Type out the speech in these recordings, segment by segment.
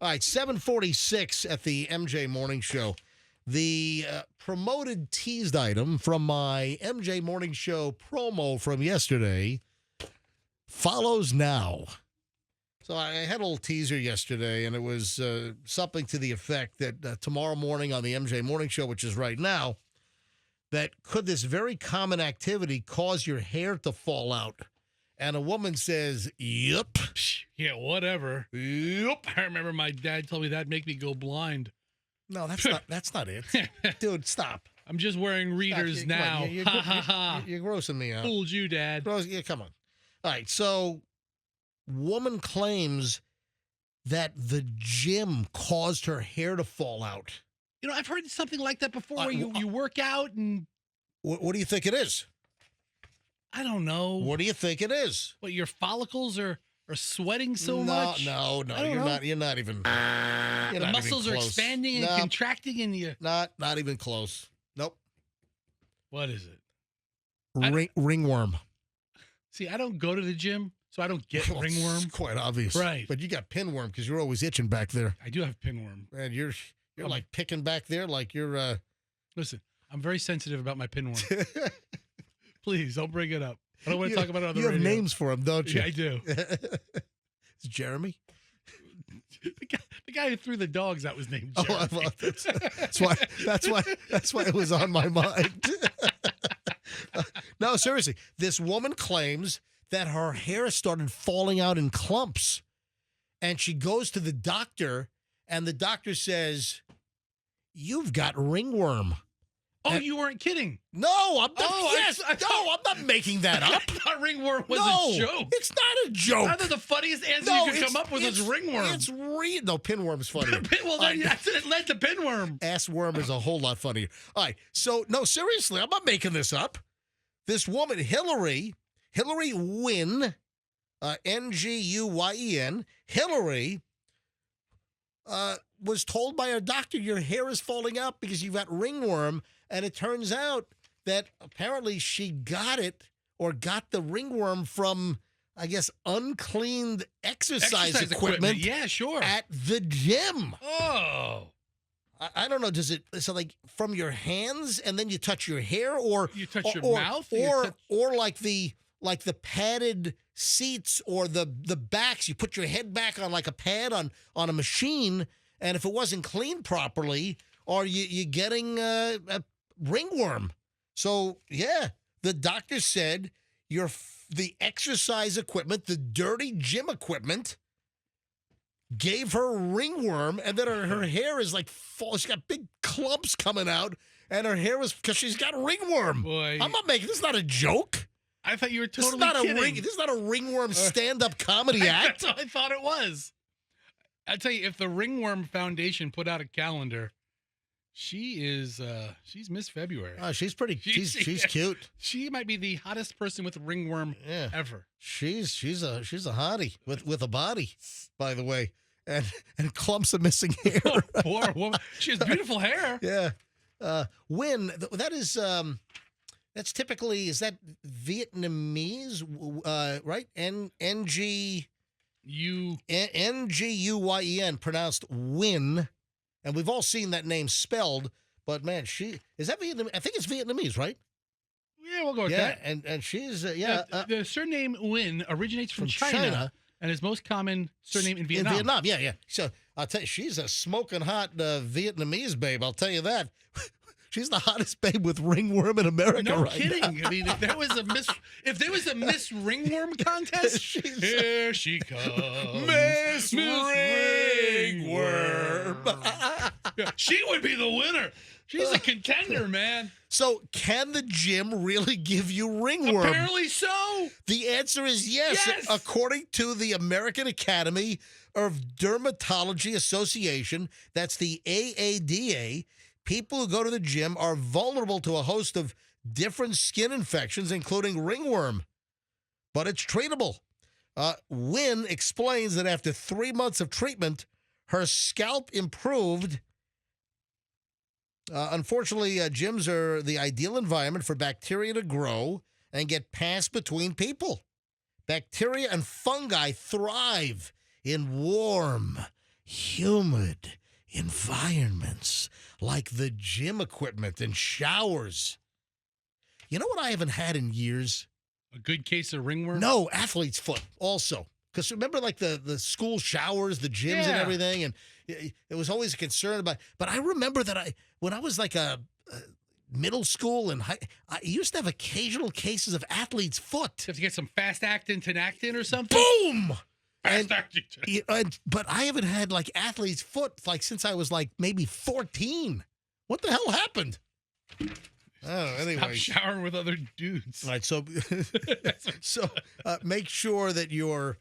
All right, 746 at the MJ Morning Show. The promoted teased item from my MJ Morning Show promo from yesterday follows now. So I had a little teaser yesterday, and it was something to the effect that tomorrow morning on the MJ Morning Show, which is right now, that could this very common activity cause your hair to fall out? And a woman says, "Yep." Yeah, whatever. Yep. I remember my dad told me that'd make me go blind. No, that's not it. Dude, stop. I'm just wearing readers Stop. now. Ha ha ha. You're grossing me out. Fooled you, Dad. Yeah, come on. All right, so woman claims that the gym caused her hair to fall out. You know, I've heard something like that before where you work out and... What do you think it is? I don't know. What do you think it is? What, your follicles are sweating so much? No. You're not even. The muscles are expanding and contracting and you... Not even close. Nope. What is it? Ringworm. See, I don't go to the gym, so I don't get ringworm. It's quite obvious. Right. But you got pinworm because you're always itching back there. I do have pinworm. Man, you're like picking back there like you're... Listen, I'm very sensitive about my pinworm. Please, don't bring it up. I don't want to talk about it on the radio. You have names for him, don't you? Yeah, I do. It's Jeremy? The guy who threw the dogs out was named Jeremy. Oh, well, that's why it was on my mind. No, seriously. This woman claims that her hair started falling out in clumps. And she goes to the doctor, and the doctor says, "You've got ringworm." Oh, you weren't kidding. No, I'm not. I'm not making that up. I thought ringworm was a joke. It's not a joke. I thought the funniest answer you could come up with was ringworm. It's No, pinworm's funnier. Well, then it led to pinworm. Assworm is a whole lot funnier. All right. So, no, seriously, I'm not making this up. This woman, Hillary Nguyen, Nguyen, Hillary, was told by her doctor, your hair is falling out because you've got ringworm. And it turns out that apparently she got the ringworm from, I guess, uncleaned exercise equipment. Yeah, sure. At the gym. Oh. I don't know. Does it, so like from your hands and then you touch your hair or you touch your mouth or like the padded seats or the backs, you put your head back on like a pad on a machine, and if it wasn't cleaned properly, are you getting a ringworm? So yeah, the doctor said the exercise equipment, the dirty gym equipment, gave her ringworm, and then her hair is like fall. She's got big clumps coming out, and her hair is because she's got ringworm. Boy, I'm not making this. Is not a joke. I thought you were totally kidding. kidding. This is not a ringworm stand-up comedy act. That's what I thought it was. I tell you, if the Ringworm Foundation put out a calendar, she's Miss February. Oh, she's pretty. She's cute. She might be the hottest person with ringworm ever. She's a hottie with a body, by the way, and clumps of missing hair. Oh, poor woman. She has beautiful hair. Yeah. That is that's typically, is that Vietnamese, right? Nguyen, pronounced Win. And we've all seen that name spelled, but man, is that Vietnamese? I think it's Vietnamese, right? Yeah, we'll go with that. And she's, the surname Nguyen originates from China and is most common surname in Vietnam. In Vietnam, yeah. So I'll tell you, she's a smoking hot Vietnamese babe, I'll tell you that. She's the hottest babe with ringworm in America no right kidding. now. I mean, if there was a Miss Ringworm contest, here she comes. Miss Ringworm. Yeah, she would be the winner. She's a contender, man. So can the gym really give you ringworm? Apparently so. The answer is yes. According to the American Academy of Dermatology Association, that's the AADA, people who go to the gym are vulnerable to a host of different skin infections, including ringworm. But it's treatable. Wynn explains that after 3 months of treatment, her scalp improved. Unfortunately, gyms are the ideal environment for bacteria to grow and get passed between people. Bacteria and fungi thrive in warm, humid environments like the gym equipment and showers. You know what I haven't had in years? A good case of ringworm? No, athlete's foot also. Because remember, like the school showers, the gyms and Yeah. everything, and it was always a concern about. But I remember that when I was like a middle school and I used to have occasional cases of athlete's foot. You have to get some fast actin tenactin or something? Boom! Fast And, actin. but I haven't had like athlete's foot like since I was like maybe 14. What the hell happened? Oh, Stop anyway. showering with other dudes. All right, so make sure that your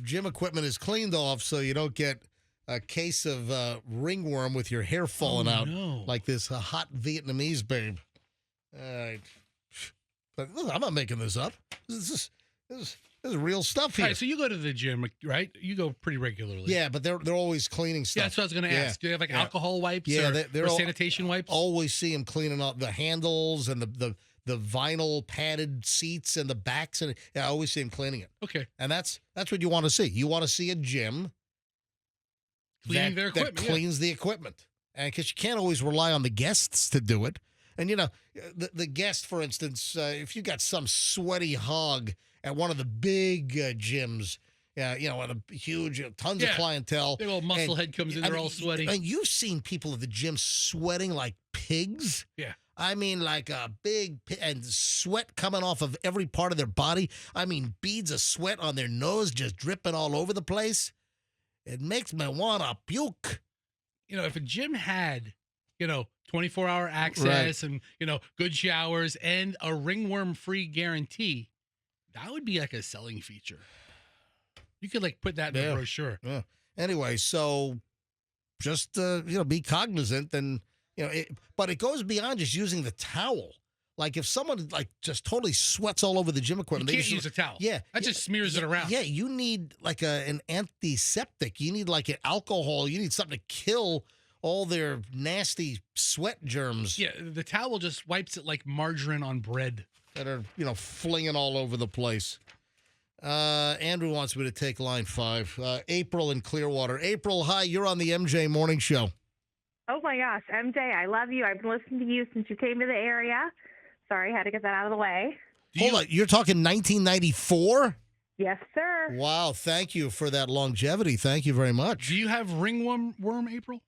gym equipment is cleaned off so you don't get a case of ringworm with your hair falling out No. like this hot Vietnamese babe. All right, but look, I'm not making this up. This is real stuff All here. right, so you go to the gym, right? You go pretty regularly. Yeah, but they're always cleaning Yeah, stuff. that's what I was going to Yeah. ask. Do you have like Yeah. alcohol wipes Yeah, or, they're or all- sanitation wipes? Always see them cleaning up the handles and the vinyl padded seats and the backs, and I always see them cleaning it. Okay. And that's what you want to see. You want to see a gym Cleaning their that equipment, yeah. cleans the equipment, and because you can't always rely on the guests to do it. And the guest, for instance, if you got some sweaty hog at one of the big gyms, at a huge, tons of Yeah. clientele, Big old muscle head comes in, I they're mean, all sweaty. And you've seen people at the gym sweating like pigs. Yeah. I mean, like a big and sweat coming off of every part of their body. I mean, beads of sweat on their nose just dripping all over the place. It makes me want to puke. If a gym had, 24-hour access and, good showers and a ringworm-free guarantee, that would be like a selling feature. You could put that in Yeah. the brochure. Yeah. Anyway, so just be cognizant, and but it goes beyond just using the towel. Like if someone just totally sweats all over the gym You equipment, can't just- use a towel. Yeah, That just smears it around. Yeah, you need like an antiseptic. You need like an alcohol. You need something to kill all their nasty sweat germs Yeah, the towel just wipes it like margarine on bread. that are flinging all over the place. Andrew wants me to take line 5. April in Clearwater. April, hi. You're on the MJ Morning Show. Oh my gosh, MJ, I love you. I've been listening to you since you came to the area. Sorry, had to get that out of the way. Hold on. You're talking 1994? Yes, sir. Wow. Thank you for that longevity. Thank you very much. Do you have ringworm, April?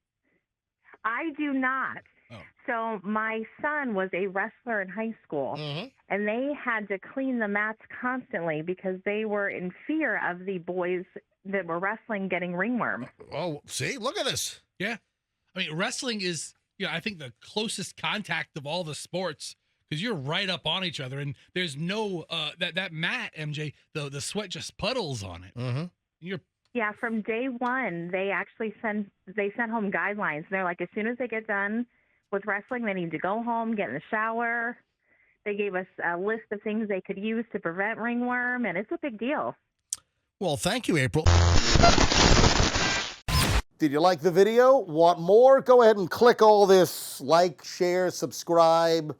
I do not. Oh. So my son was a wrestler in high school, Mhm. and they had to clean the mats constantly because they were in fear of the boys that were wrestling getting ringworm. Oh, see? Look at this. Yeah. I mean, wrestling is, I think the closest contact of all the sports because you're right up on each other, and there's no that mat, MJ. The sweat just puddles on it. Mm-hmm. You're Yeah, from day one, they actually sent home guidelines. They're like, as soon as they get done with wrestling, they need to go home, get in the shower. They gave us a list of things they could use to prevent ringworm, and it's a big deal. Well, thank you, April. Did you like the video? Want more? Go ahead and click all this like, share, subscribe,